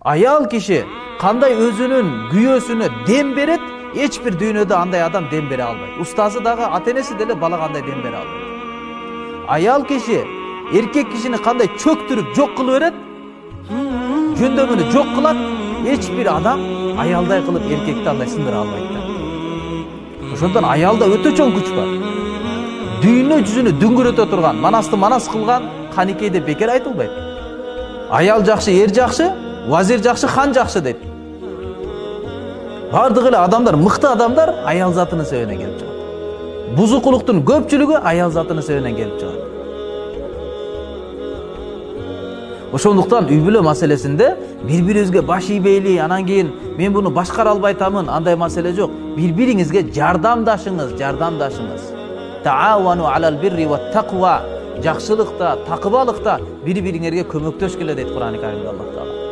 Ayal kişi kanday özünün güyösünü dem beret, hiçbir dünyada anday adam dem bere almaydı. Ustası dağı atenesi dele bala kanday dem bere almaydı. Ayal kişi erkek kişini kanday çöktürüp jok kılıp beret, gündömünü jok kılat, hiçbir adam ayalday kılıp erkekti anday sındıra almaydı. Ошондон аялда өтө чоң күч бар. Дүйнө жүзүнө дүңгүрөтө турган, манасты манас кылган каникейде бекер айтылбайт. Аял жакшы, эр жакшы, вазир жакшы, хан жакшы дейт. Бардыгы эле адамдар, мыкты адамдар аял затынын себебинен келип чыгат. Бузукулуктун көпчүлүгү аял затынын себебинен келип чыгат. Ошондуктан үй бүлө маселесинде бири-бирибизге баш ийбейли, анан кийин мен буну башкара албай атамын, андай маселе жок. Бири-бириңизге жардамдашыңыз. Таавану алал бирри ва тақва. Жакшылыкта, такыбалыкта бири-бириңерге көмөктөшкүлө дейт Кур'ан-ы Каримде Аллах Таала.